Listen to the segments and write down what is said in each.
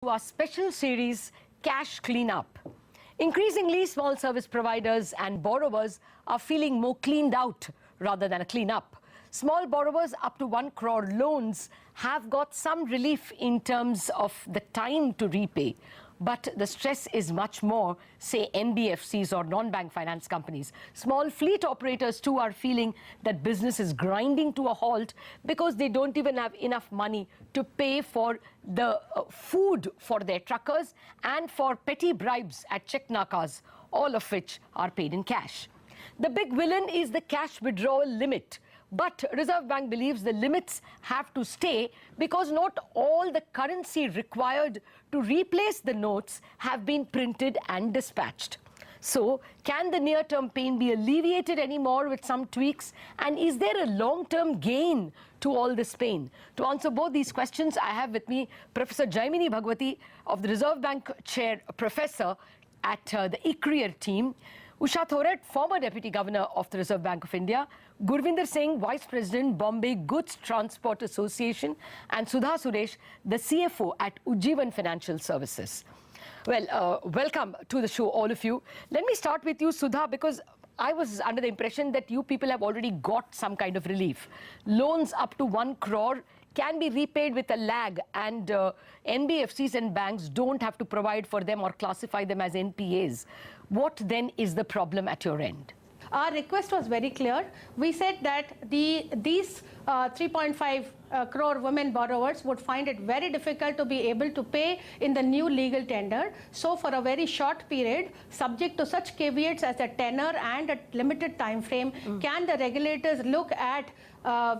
to our special series, Cash Cleanup. Increasingly, small service providers and borrowers are feeling more cleaned out rather than a clean-up. Small borrowers up to 1 crore loans have got some relief in terms of the time to repay. But the stress is much more, say, NBFCs or non-bank finance companies. Small fleet operators too are feeling that business is grinding to a halt because they don't even have enough money to pay for the food for their truckers and for petty bribes at check nakas, all of which are paid in cash. The big villain is the cash withdrawal limit. But Reserve Bank believes the limits have to stay because not all the currency required to replace the notes have been printed and dispatched. So, can the near-term pain be alleviated anymore with some tweaks? And is there a long-term gain to all this pain? To answer both these questions, I have with me Professor Jaimini Bhagwati of the Reserve Bank Chair Professor at the ICRIER team, Usha Thorat, former Deputy Governor of the Reserve Bank of India, Gurvinder Singh, Vice President, Bombay Goods Transport Association, and Sudha Suresh, the CFO at Ujjivan Financial Services. Well, welcome to the show, all of you. Let me start with you, Sudha, because I was under the impression that you people have already got some kind of relief. Loans up to 1 crore can be repaid with a lag, and NBFCs and banks don't have to provide for them or classify them as NPAs. What then is the problem at your end? Our request was very clear. We said that these 3.5 crore women borrowers would find it very difficult to be able to pay in the new legal tender. So for a very short period, subject to such caveats as a tenor and a limited time frame, can the regulators look at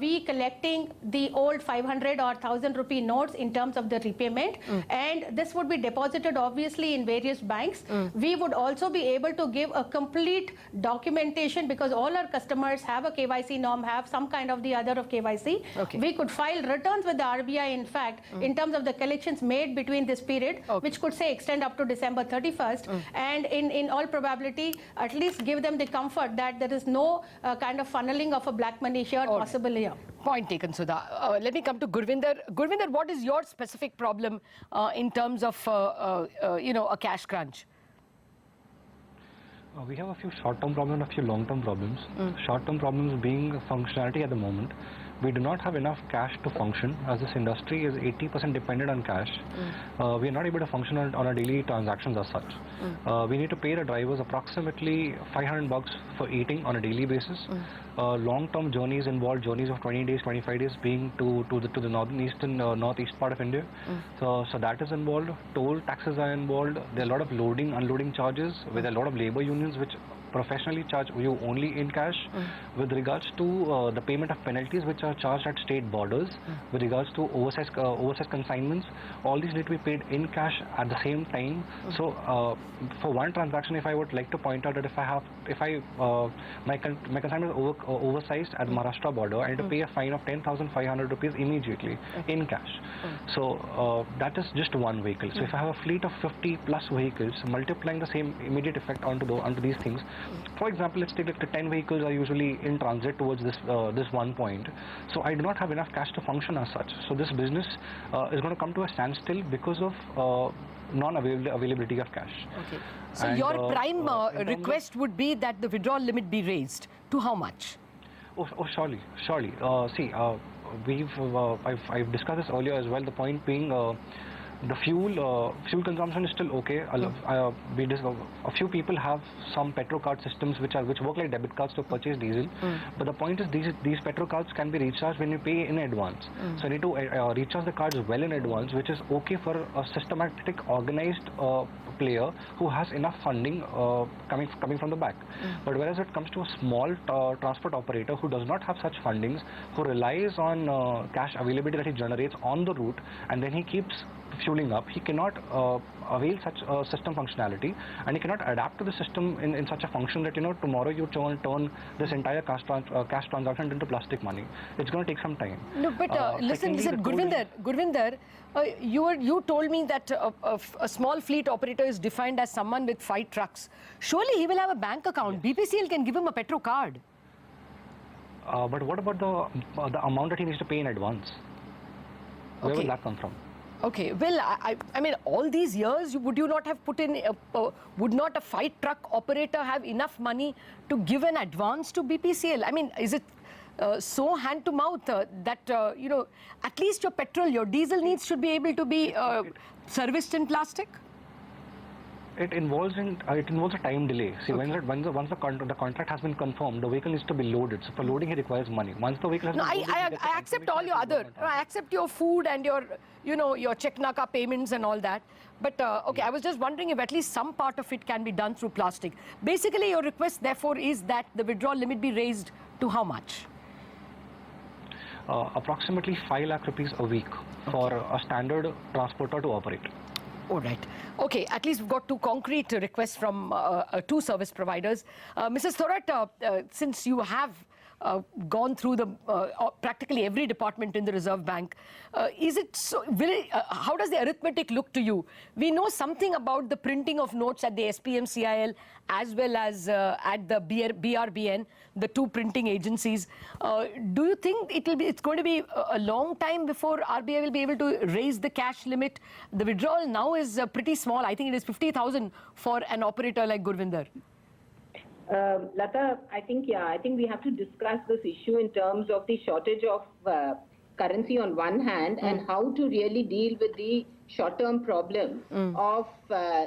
we collecting the old 500 or 1,000 rupee notes in terms of the repayment, and this would be deposited obviously in various banks. We would also be able to give a complete documentation because all our customers have a KYC norm, have some kind of the other of KYC. Okay. We could file returns with the RBI, in fact, in terms of the collections made between this period, which could say extend up to December 31st, and in all probability, at least give them the comfort that there is no kind of funneling of a black money here possible here. Point taken, Sudha. Let me come to Gurvinder. Gurvinder, what is your specific problem in terms of, a cash crunch? We have a few short-term problems and a few long-term problems. Short-term problems being functionality at the moment. We do not have enough cash to function, as this industry is 80% dependent on cash. We are not able to function on our daily transactions as such. We need to pay the drivers approximately 500 bucks for eating on a daily basis. Long-term journeys involve journeys of 20 days, 25 days, being to the northeast part of India. So that is involved. Toll taxes are involved. There are a lot of loading, unloading charges with a lot of labor unions which professionally charge you only in cash. With regards to the payment of penalties which are charged at state borders, with regards to oversized consignments, all these need to be paid in cash at the same time. So for one transaction, if I would like to point out that my consignment is oversized at the Maharashtra border, I need to pay a fine of 10,500 rupees immediately in cash. So that is just one vehicle. So if I have a fleet of 50 plus vehicles, multiplying the same immediate effect onto these things. For example, let's take like the 10 vehicles are usually in transit towards this one point. So I do not have enough cash to function as such. So this business is going to come to a standstill because of non-availability of cash. Okay. So your prime request would be that the withdrawal limit be raised to how much? Surely. I've discussed this earlier as well. The point being, the fuel consumption is still okay. A few people have some petro card systems which work like debit cards to purchase diesel. But the point is these petro cards can be recharged when you pay in advance. So you need to recharge the cards well in advance, which is okay for a systematic, organized player who has enough funding coming from the back. But whereas it comes to a small transport operator who does not have such fundings, who relies on cash availability that he generates on the route, and then he keeps fueling up, he cannot avail such system functionality, and he cannot adapt to the system in such a function that tomorrow you turn this entire cash transaction into plastic money. It's going to take some time. No, but listen, Gurvinder, you told me that a small fleet operator is defined as someone with 5 trucks. Surely he will have a bank account. Yes. BPCL can give him a petro card. But what about the amount that he needs to pay in advance? Where will that come from? Okay, well, I mean, all these years, would you not have put in, would not a fight truck operator have enough money to give an advance to BPCL? I mean, is it so hand to mouth that, you know, at least your petrol, your diesel needs should be able to be serviced in plastic? It involves a time delay. See, once the contract has been confirmed, the vehicle needs to be loaded. So for loading, it requires money. Once the vehicle has No, been loaded, I accept all your other. I accept your food and your, you know, your Checknaka payments and all that. But okay, I was just wondering if at least some part of it can be done through plastic. Basically, your request, therefore, is that the withdrawal limit be raised to how much? Approximately 5 lakh rupees a week for a standard transporter to operate. All right. Okay, at least we've got two concrete requests from two service providers. Mrs. Thorat, since you have gone through the practically every department in the Reserve Bank, is it so? How does the arithmetic look to you? We know something about the printing of notes at the SPMCIL as well as at the BRBN, the two printing agencies. Do you think it's going to be a long time before RBI will be able to raise the cash limit? The withdrawal now is pretty small. I think it is 50,000 for an operator like Gurvinder. Lata, I think we have to discuss this issue in terms of the shortage of currency on one hand and how to really deal with the short-term problem of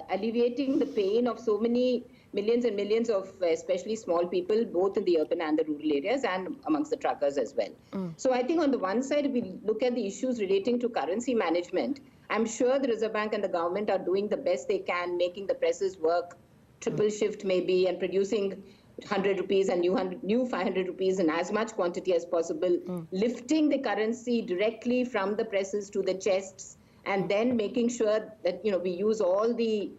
alleviating the pain of so many millions and millions of especially small people, both in the urban and the rural areas and amongst the truckers as well. So I think on the one side, if we look at the issues relating to currency management, I'm sure the Reserve Bank and the government are doing the best they can, making the presses work, triple shift maybe, and producing 100 rupees and new 500 rupees in as much quantity as possible, lifting the currency directly from the presses to the chests, and then making sure that, you know, we use all the,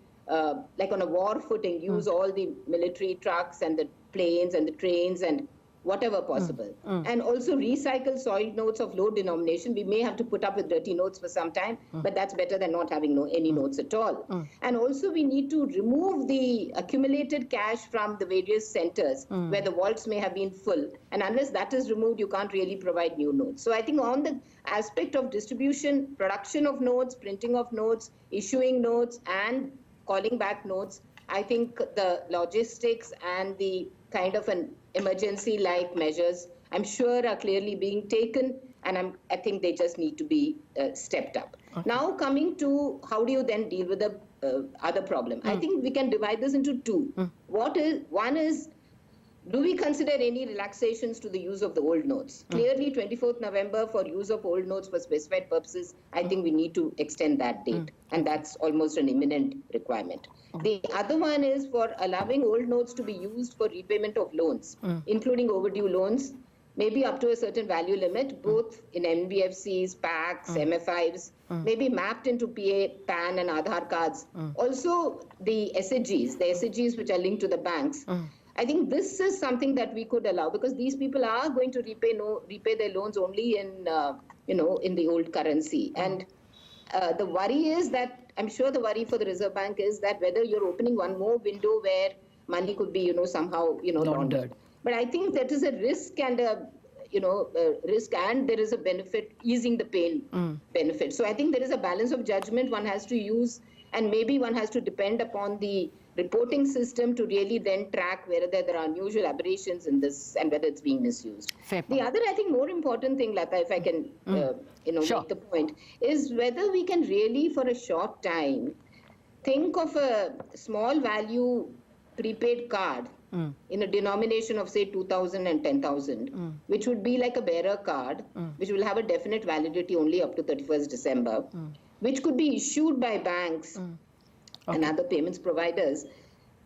like on a war footing, use all the military trucks and the planes and the trains and whatever possible. And also recycle soil notes of low denomination. We may have to put up with dirty notes for some time, but that's better than not having any notes at all. And also we need to remove the accumulated cash from the various centers where the vaults may have been full. And unless that is removed, you can't really provide new notes. So I think on the aspect of distribution, production of notes, printing of notes, issuing notes, and calling back notes, I think the logistics and the kind of an emergency-like measures, I'm sure, are clearly being taken, and I think they just need to be stepped up. Okay. Now coming to how do you then deal with the other problem? I think we can divide this into two. One is, do we consider any relaxations to the use of the old notes? Clearly, 24th November for use of old notes for specified purposes, I think we need to extend that date, and that's almost an imminent requirement. The other one is for allowing old notes to be used for repayment of loans, including overdue loans, maybe up to a certain value limit, both in NBFCs, PACs, MFIs, maybe mapped into PA, PAN and Aadhaar cards. Also the SHGs which are linked to the banks. I think this is something that we could allow, because these people are going to repay their loans only in in the old currency. And the worry is that, I'm sure the worry for the Reserve Bank is that whether you're opening one more window where money could be somehow laundered. But I think that is a risk and a risk, and there is a benefit, easing the pain benefit. So I think there is a balance of judgment one has to use, and maybe one has to depend upon the reporting system to really then track whether there are unusual aberrations in this and whether it's being misused. The other, I think, more important thing, Lata, if I can, make the point, is whether we can really, for a short time, think of a small value prepaid card in a denomination of, say, 2,000 and 10,000, which would be like a bearer card, which will have a definite validity only up to 31st December, which could be issued by banks and other payments providers,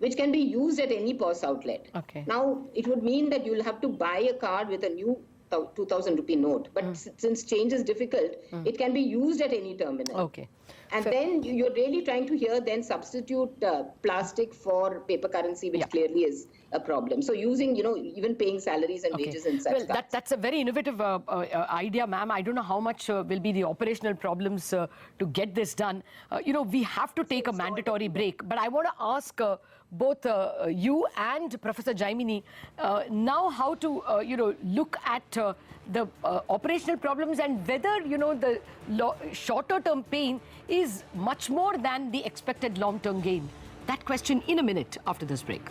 which can be used at any POS outlet. Now, it would mean that you'll have to buy a card with a new 2,000 rupee note. But since change is difficult, it can be used at any terminal. And then you're really trying to here then substitute plastic for paper currency, which clearly is a problem. So using, even paying salaries and wages and such. Well, that's a very innovative idea, ma'am. I don't know how much will be the operational problems to get this done. We have to take a mandatory break, but I want to ask both you and Professor Jaimini now how to, look at the operational problems and whether, the shorter-term pain is much more than the expected long-term gain. That question in a minute after this break.